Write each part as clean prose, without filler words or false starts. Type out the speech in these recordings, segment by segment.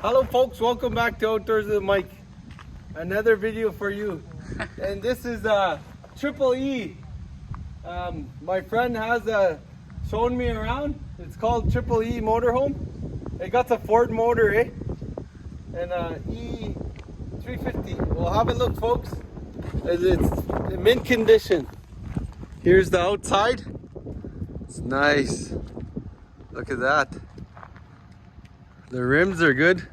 Hello folks, welcome back to Outdoors with Mike. Another video for you. And this is Triple E. My friend has shown me around. It's called Triple E motorhome. It got the Ford motor, eh? And E350. We'll have a look, folks. As it's in mint condition. Here's the outside. It's nice. Look at that. The rims are good.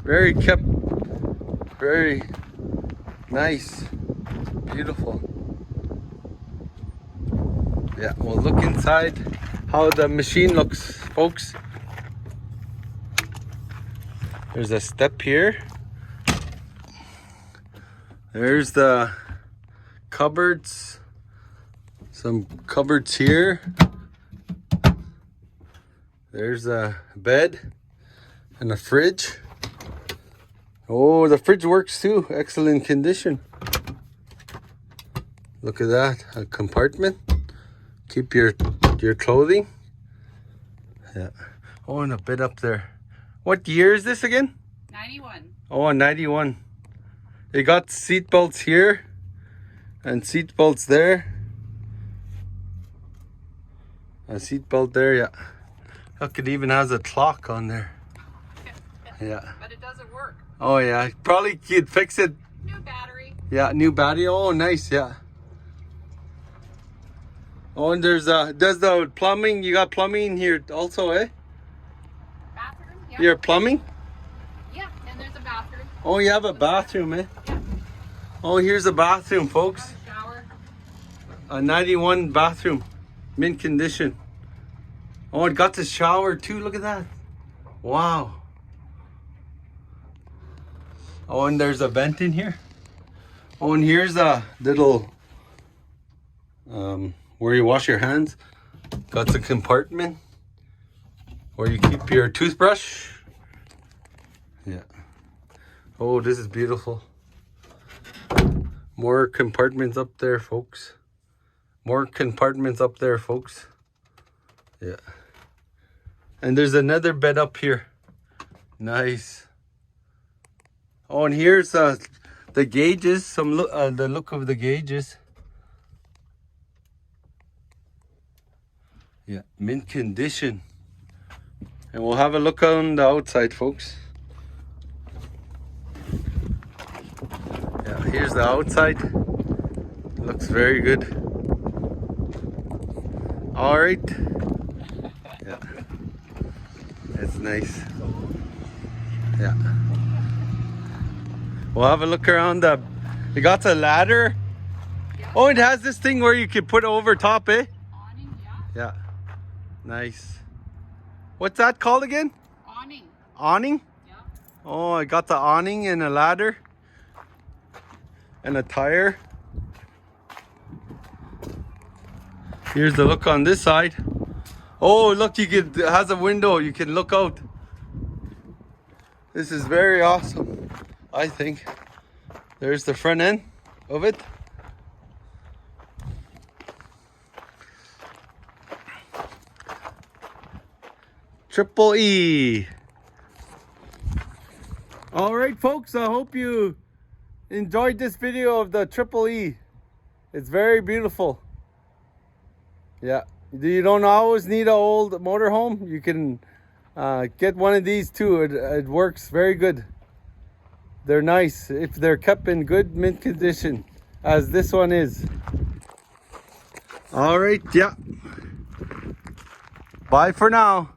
Very kept. Very nice. Beautiful. Yeah, we'll look inside how the machine looks, folks. There's a step here. There's the cupboards. Some cupboards here. There's a bed and a fridge. Oh, the fridge works too. Excellent condition. Look at that. A compartment. Keep your clothing. Yeah. Oh, and a bed up there. What year is this again? 91. Oh, 91. They got seat belts here and seat belts there. A seat belt there, yeah. Look, it even has a clock on there. Yeah. But it doesn't work. Oh yeah, probably you'd fix it. New battery. Yeah, new battery. Oh, nice, yeah. Oh, and does the plumbing, you got plumbing here also, eh? Bathroom, yeah. Your plumbing? Yeah, and there's a bathroom. Oh, you have a bathroom, eh? Yeah. Oh, here's a bathroom, folks. Shower. A 91 bathroom, mint condition. Oh, it got the shower too, look at that. Wow. Oh, and there's a vent in here. Oh, and here's a little where you wash your hands. Got the compartment where you keep your toothbrush. Yeah. Oh, this is beautiful. More compartments up there, folks. More compartments up there, folks. Yeah. And there's another bed up here. Nice. Oh, and here's the gauges. The look of the gauges. Yeah, mint condition. And we'll have a look on the outside, folks. Yeah, here's the outside. Looks very good. All right. Yeah, it's nice. Yeah. We'll have a look around the. It got a ladder. Yeah. Oh, it has this thing where you can put over top, eh? Awning, yeah. Yeah. Nice. What's that called again? Awning. Awning? Yeah. Oh, I got the awning and a ladder. And a tire. Here's the look on this side. Oh, look, it has a window. You can look out. This is very awesome, I think. There's the front end of it. Triple E. All right, folks, I hope you enjoyed this video of the Triple E. It's very beautiful. Yeah, you don't always need an old motorhome. You can get one of these too. It works very good. They're nice if they're kept in good mint condition, as this one is. All right, yeah. Bye for now.